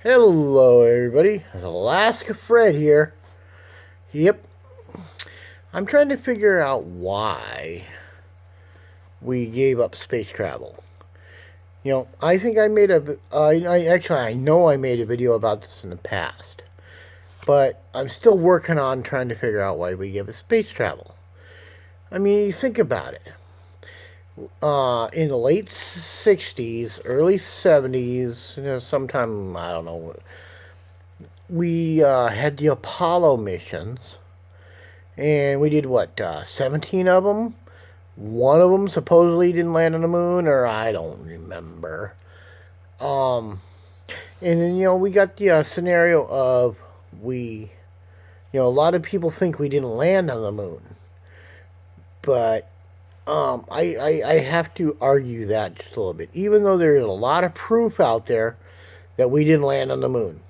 Hello, everybody. It's Alaska Fred here. Yep. I'm trying to figure out why we gave up space travel. I think I made I know I made a video about this in the past, but I'm still working on trying to figure out why we gave up space travel. I mean, you think about it. In the late 60s, early 70s, sometime, I don't know, we had the Apollo missions, and we did what, 17 of them? One of them supposedly didn't land on the moon, or I don't remember. Um, and then, we got the scenario of a lot of people think we didn't land on the moon. But I have to argue that just a little bit. Even though there's a lot of proof out there that we didn't land on the moon.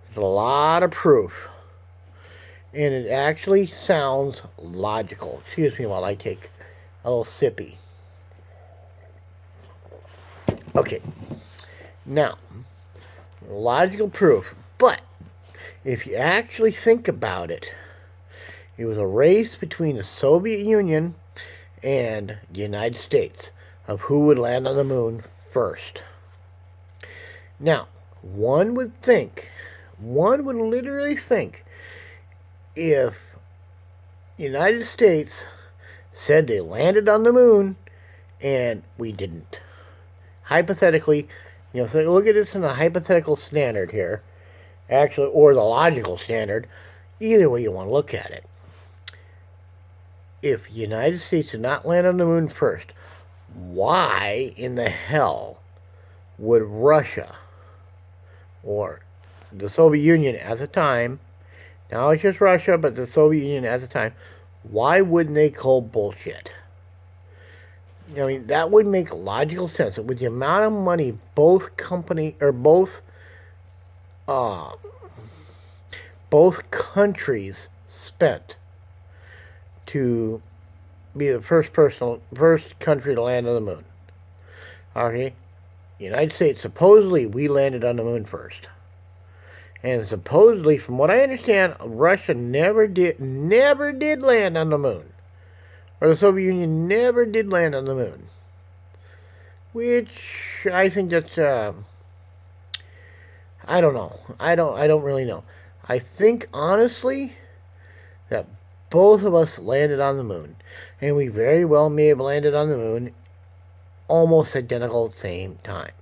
There's a lot of proof. And it actually sounds logical. Excuse me while I take a little sippy. Okay. Now, logical proof. But if you actually think about it, it was a race between the Soviet Union and the United States of who would land on the moon first. Now, one would literally think, if the United States said they landed on the moon and we didn't, hypothetically, so look at this in a hypothetical standard here, actually, or the logical standard, either way you want to look at it. If the United States did not land on the moon first, why in the hell would Russia or the Soviet Union at the time, now it's just Russia, but the Soviet Union at the time, why wouldn't they call bullshit? I mean, that would make logical sense. With the amount of money both countries spent to be the first country to land on the moon. Okay, the United States, supposedly we landed on the moon first, and supposedly, from what I understand, Russia never did land on the moon, or the Soviet Union never did land on the moon. Which I think that's I don't know. I don't really know. I think honestly that both of us landed on the moon, and we very well may have landed on the moon almost identical at the same time.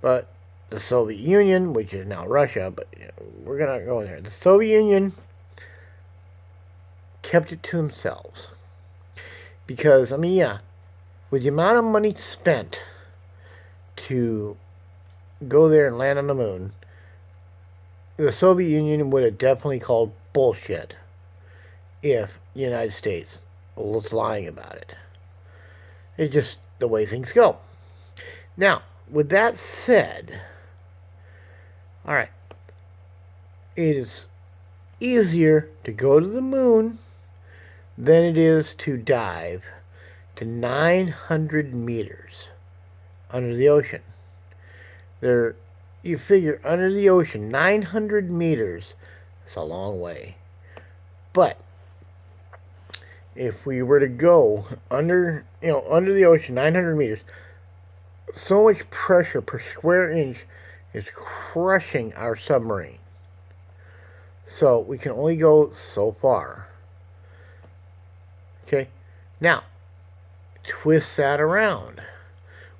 But the Soviet Union, which is now Russia, but we're going to go in there. The Soviet Union kept it to themselves. Because, I mean, yeah, with the amount of money spent to go there and land on the moon, the Soviet Union would have definitely called bullshit if the United States was lying about it. It's just the way things go. Now, with that said, alright, it is easier to go to the moon than it is to dive to 900 meters under the ocean. You figure under the ocean, 900 meters, that's a long way. But if we were to go under the ocean, 900 meters, so much pressure per square inch is crushing our submarine. So we can only go so far. Okay, now twist that around.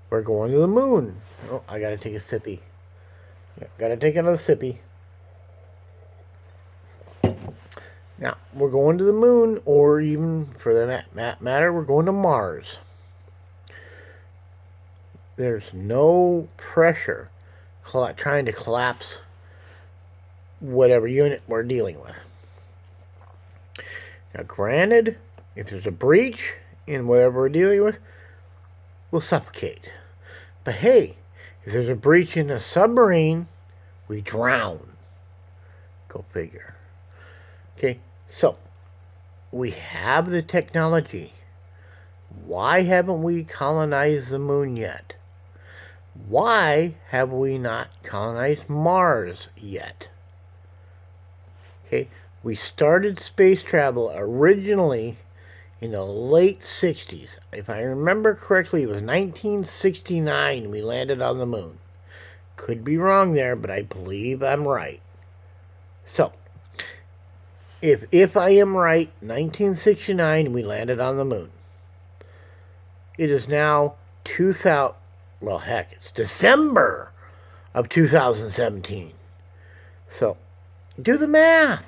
We're going to the moon. Oh, I gotta take a sippy. Yeah, gotta take another sippy. Now, we're going to the moon, or even for that matter, we're going to Mars. There's no pressure trying to collapse whatever unit we're dealing with. Now, granted, if there's a breach in whatever we're dealing with, we'll suffocate. But hey, if there's a breach in a submarine, we drown. Go figure. Okay, so we have the technology. Why haven't we colonized the moon yet? Why have we not colonized Mars yet? Okay, we started space travel originally in the late 60s. If I remember correctly, it was 1969 we landed on the moon. Could be wrong there, but I believe I'm right. So, if I am right, 1969 we landed on the moon. It is now 2000, well heck, it's December of 2017. So, do the math.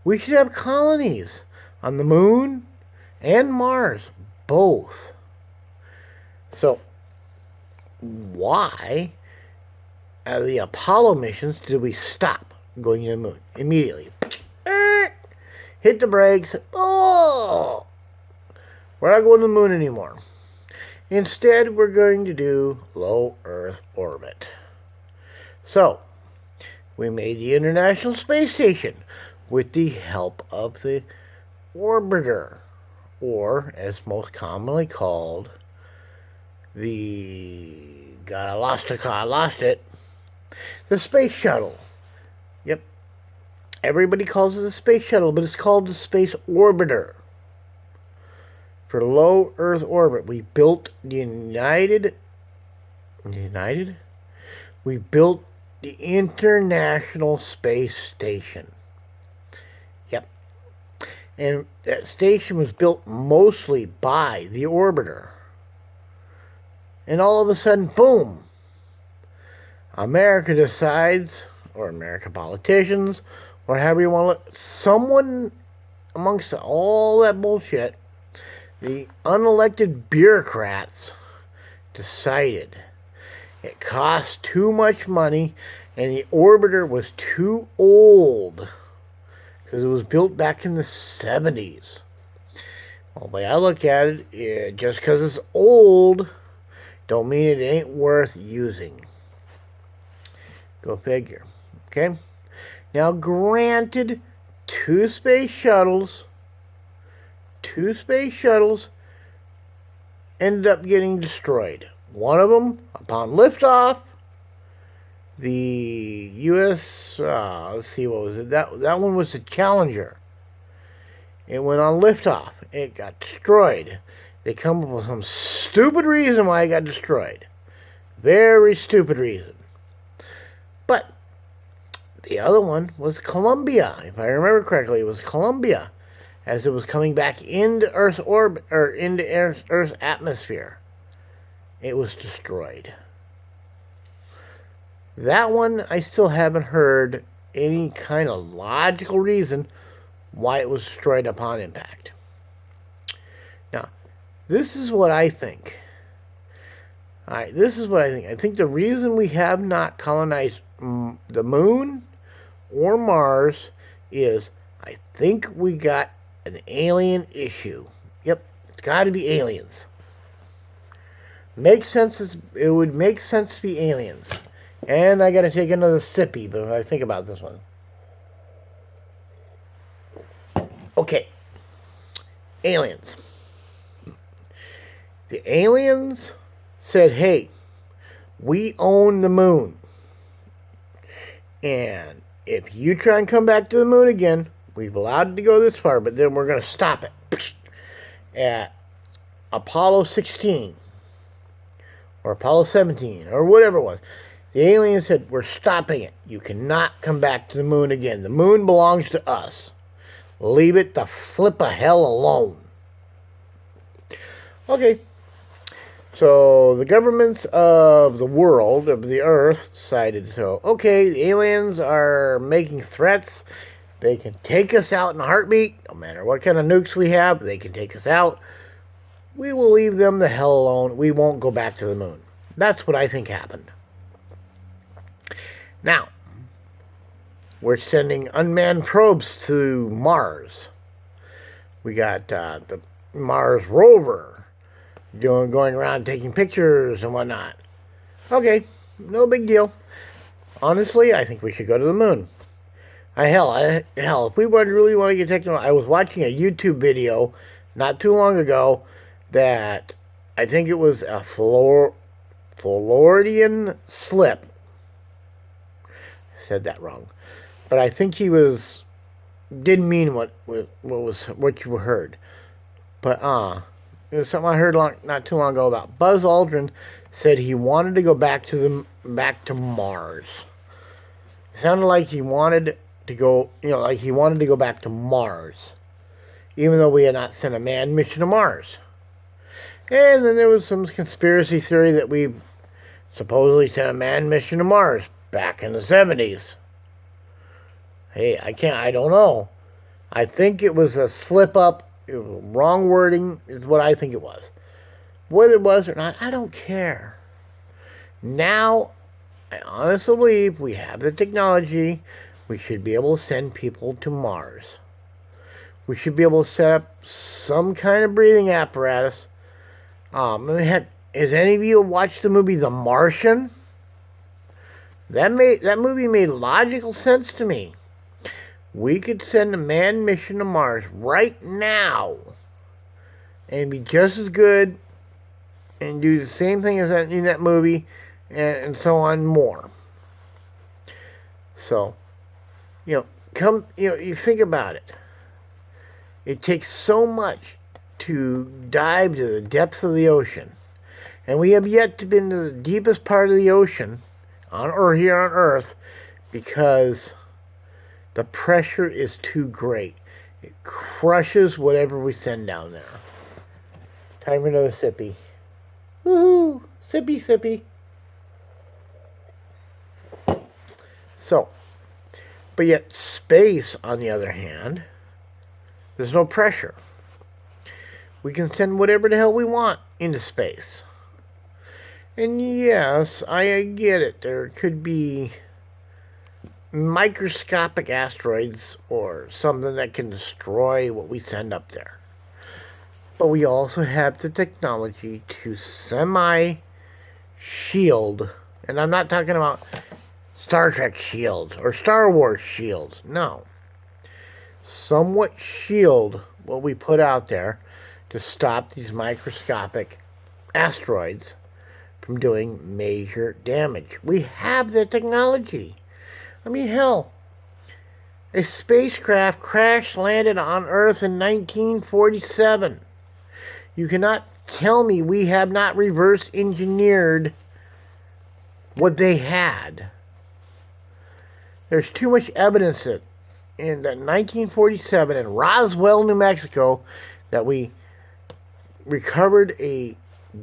We should have colonies on the moon and Mars, both. So, why at the Apollo missions did we stop going to the moon immediately? Hit the brakes. Oh, we're not going to the moon anymore. Instead, we're going to do low Earth orbit. So, we made the International Space Station with the help of the orbiter, or as most commonly called, I lost it, the space shuttle. Yep. Everybody calls it the space shuttle, but it's called the space orbiter. For low Earth orbit, we built the We built the International Space Station. Yep. And that station was built mostly by the orbiter. And all of a sudden, boom, America decides, or American politicians, or however you want to look, someone amongst all that bullshit, the unelected bureaucrats decided it cost too much money and the orbiter was too old because it was built back in the 70s. Well, the way I look at it, just because it's old don't mean it ain't worth using. Go figure. Okay? Now, granted, two space shuttles ended up getting destroyed. One of them, upon liftoff, the U.S., let's see, what was it? That one was the Challenger. It went on liftoff. It got destroyed. They come up with some stupid reason why it got destroyed. Very stupid reason. But the other one was Columbia. If I remember correctly, it was Columbia, as it was coming back into Earth's orbit, or into Earth's atmosphere. It was destroyed. That one, I still haven't heard any kind of logical reason why it was destroyed upon impact. Now, this is what I think. Alright, this is what I think. I think the reason we have not colonized the moon or Mars is I think we got an alien issue. Yep, it's got to be aliens. Makes sense. It would make sense to be aliens. And I got to take another sippy, but I think about this one. Okay, aliens. The aliens said, hey, we own the moon. And if you try and come back to the moon again, we've allowed it to go this far, but then we're going to stop it. At Apollo 16, or Apollo 17, or whatever it was. The aliens said, we're stopping it. You cannot come back to the moon again. The moon belongs to us. Leave it the flip of hell alone. Okay. So the governments of the world, of the earth, decided, so, okay, the aliens are making threats. They can take us out in a heartbeat. No matter what kind of nukes we have, they can take us out. We will leave them the hell alone. We won't go back to the moon. That's what I think happened. Now, we're sending unmanned probes to Mars. We got the Mars rover going around taking pictures and whatnot. Okay, no big deal. Honestly, I think we should go to the moon. Hell, if we really want to get technical, I was watching a YouTube video not too long ago that I think it was a Floridian slip. Said that wrong. But I think he didn't mean what you heard. But it was something I heard not too long ago about Buzz Aldrin said he wanted to go back to Mars. It sounded like he wanted to go, like he wanted to go back to Mars, even though we had not sent a manned mission to Mars. And then there was some conspiracy theory that we supposedly sent a manned mission to Mars back in the 70s. Hey, I don't know. I think it was a slip up. It was wrong wording is what I think it was. Whether it was or not, I don't care. Now, I honestly believe we have the technology. We should be able to send people to Mars. We should be able to set up some kind of breathing apparatus. Has any of you watched the movie The Martian? That movie made logical sense to me. We could send a manned mission to Mars right now and be just as good and do the same thing as in that movie and so on more. So, you think about it. It takes so much to dive to the depths of the ocean. And we have yet to be into the deepest part of the ocean here on Earth because the pressure is too great. It crushes whatever we send down there. Time for another sippy. Woohoo! Sippy, sippy. So, but yet space, on the other hand, there's no pressure. We can send whatever the hell we want into space. And yes, I get it. There could be microscopic asteroids or something that can destroy what we send up there. But we also have the technology to semi-shield, and I'm not talking about Star Trek shields or Star Wars shields, no. Somewhat shield what we put out there to stop these microscopic asteroids from doing major damage. We have the technology. I mean, hell, a spacecraft crash landed on Earth in 1947. You cannot tell me we have not reverse engineered what they had. There's too much evidence that in 1947 in Roswell, New Mexico, that we recovered a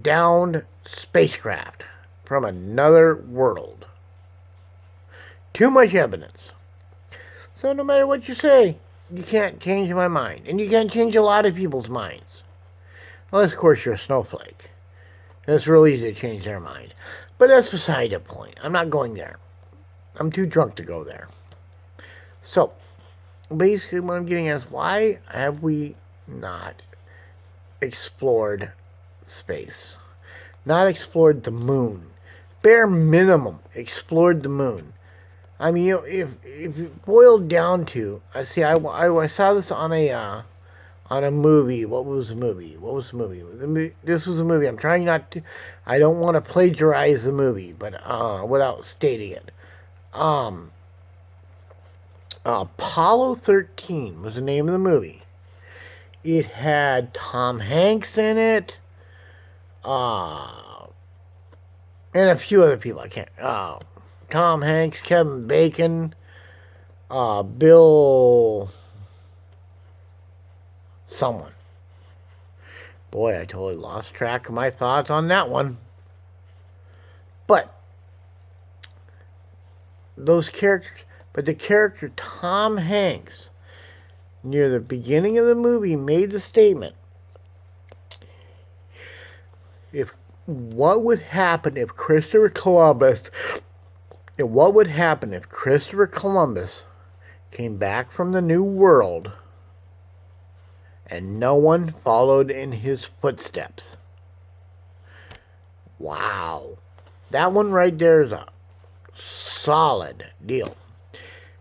downed spacecraft from another world. Too much evidence. So no matter what you say, you can't change my mind. And you can't change a lot of people's minds. Unless, of course, you're a snowflake. And it's real easy to change their mind. But that's beside the point. I'm not going there. I'm too drunk to go there. So, basically what I'm getting at is, why have we not explored space? Not explored the moon. Bare minimum, explored the moon. I mean, if you boiled down to, I saw this on a movie. What was the movie? This was a movie. I'm trying not to. I don't want to plagiarize the movie, but without stating it. Apollo 13 was the name of the movie. It had Tom Hanks in it, and a few other people. I can't. Tom Hanks, Kevin Bacon, Bill someone. Boy, I totally lost track of my thoughts on that one. But the character Tom Hanks, near the beginning of the movie, made the statement, what would happen if Christopher Columbus came back from the New World and no one followed in his footsteps? Wow. That one right there is a solid deal.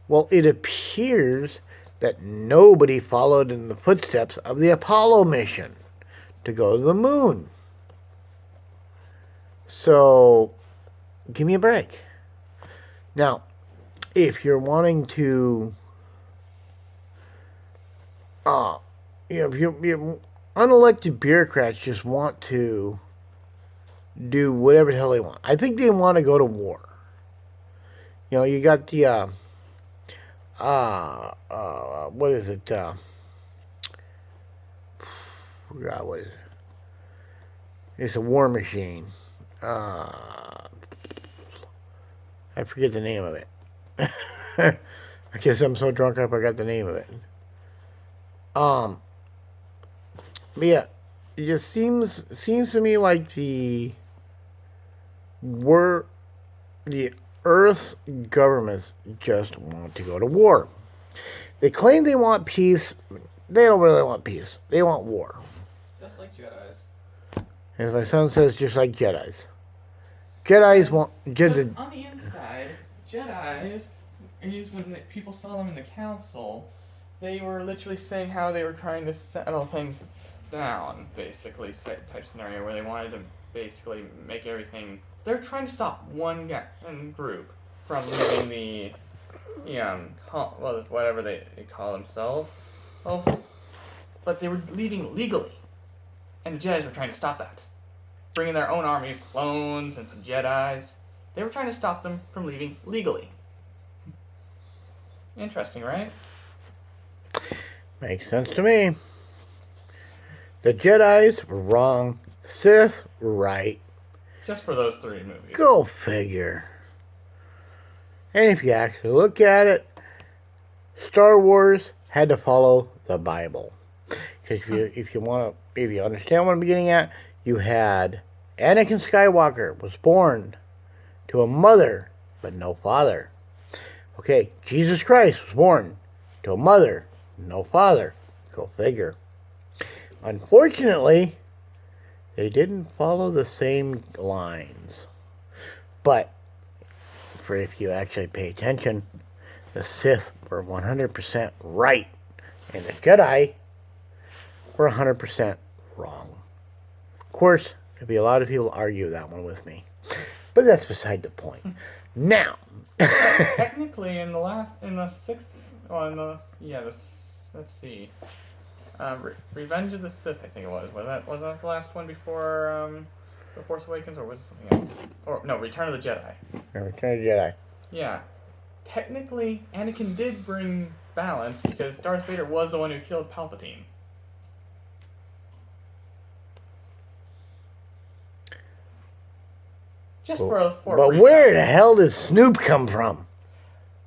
Well, it appears that nobody followed in the footsteps of the Apollo mission to go to the moon. So, give me a break. Now, if you're wanting to, if you unelected bureaucrats just want to do whatever the hell they want. I think they want to go to war. You got the, what is it? God, what is it? It's a war machine. I forget the name of it. I guess I'm so drunk I forgot the name of it. But yeah, it just seems to me like the Earth's governments just want to go to war. They claim they want peace. They don't really want peace. They want war. Just like Jedis. As my son says, just like Jedis. Jedis want... On the inside, Jedis, when people saw them in the council, they were literally saying how they were trying to settle things down, basically, type scenario, where they wanted to basically make everything... They're trying to stop one group from leaving whatever they call themselves. Well, but they were leaving legally. And the Jedis were trying to stop that. Bringing their own army of clones and some Jedis. They were trying to stop them from leaving legally. Interesting, right? Makes sense to me. The Jedis were wrong. The Sith were right. Just for those 3 movies. Go figure. And if you actually look at it, Star Wars had to follow the Bible. Because if you understand what I'm getting at, you had Anakin Skywalker was born to a mother but no father. Okay, Jesus Christ was born to a mother, no father. Go figure. Unfortunately, they didn't follow the same lines. But if you actually pay attention, the Sith were 100% right, and the Jedi were 100% wrong. Of course, there'll be a lot of people argue that one with me, but that's beside the point. Now, technically, let's see, Revenge of the Sith, I think it was. Was that the last one before The Force Awakens, or was it something else? Or no, Return of the Jedi. Return of the Jedi. Yeah, technically, Anakin did bring balance because Darth Vader was the one who killed Palpatine. But where the hell does Snoop come from?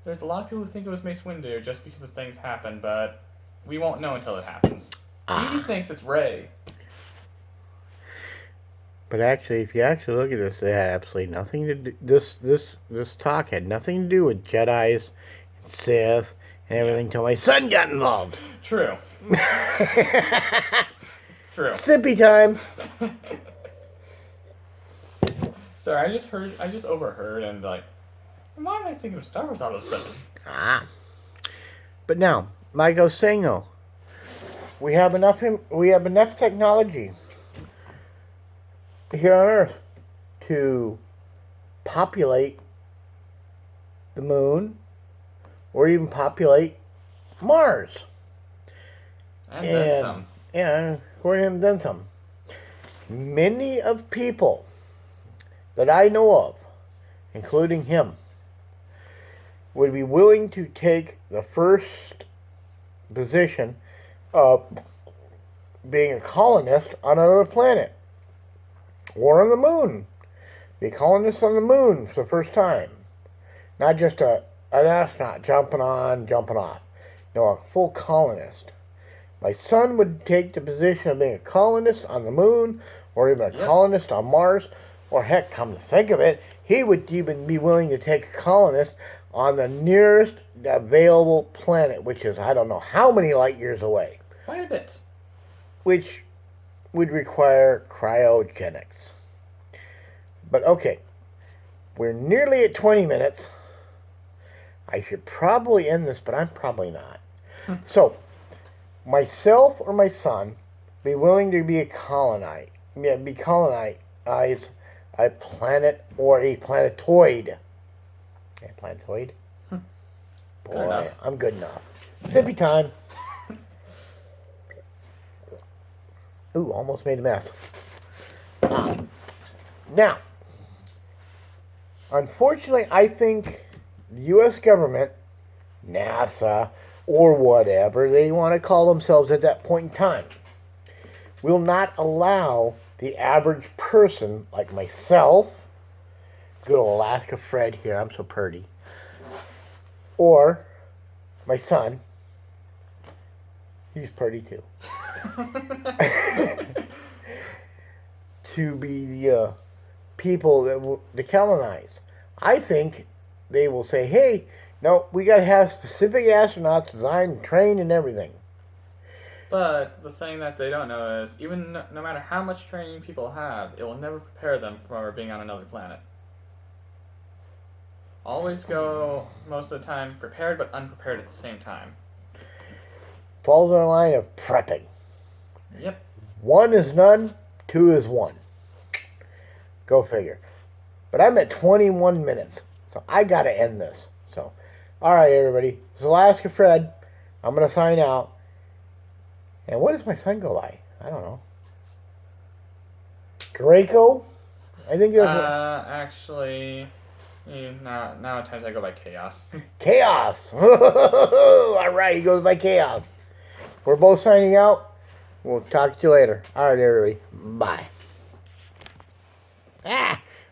There's a lot of people who think it was Mace Windu just because of things happen, but we won't know until it happens. He thinks it's Rey. But actually, if you actually look at this, it had absolutely nothing to do. This talk had nothing to do with Jedi's, Sith, and everything until my son got involved. True. True. Sippy time. Sorry, I just overheard and why am I thinking of Star Wars all of a sudden? But now, like I was saying though, we have enough technology here on Earth to populate the moon or even populate Mars. And then some. Yeah, according to him, then some. Many of people that I know of, including him, would be willing to take the first position of being a colonist on another planet or on the moon. Be a colonist on the moon for the first time. Not just an astronaut jumping on, jumping off. No, a full colonist. My son would take the position of being a colonist on the moon or even a colonist on Mars. Or heck, come to think of it, he would even be willing to take a colonist on the nearest available planet, which is, I don't know how many light years away. Quite a bit. Which would require cryogenics. But okay, we're nearly at 20 minutes. I should probably end this, but I'm probably not. So, myself or my son be willing to be colonized a planet or a planetoid. A planetoid? Boy, I'm good enough. Sippy time. Ooh, almost made a mess. Now, unfortunately, I think the U.S. government, NASA, or whatever they want to call themselves at that point in time, will not allow the average person like myself, good old Alaska Fred here, I'm so purty, or my son, he's purty too, to be the people that will colonize. I think they will say, hey, no, we got to have specific astronauts designed and trained and everything. But the thing that they don't know is, even no matter how much training people have, it will never prepare them for being on another planet. Always go, most of the time, prepared but unprepared at the same time. Follow the line of prepping. Yep. 1 is none, 2 is 1. Go figure. But I'm at 21 minutes, so I got to end this. So, all right, everybody. This is Alaska Fred. I'm going to sign out. And what does my son go by? I don't know. Draco? I think that's actually, now at times I go by Chaos. Chaos. All right, he goes by Chaos. We're both signing out. We'll talk to you later. All right, everybody. Bye.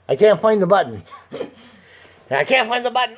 I can't find the button. I can't find the button.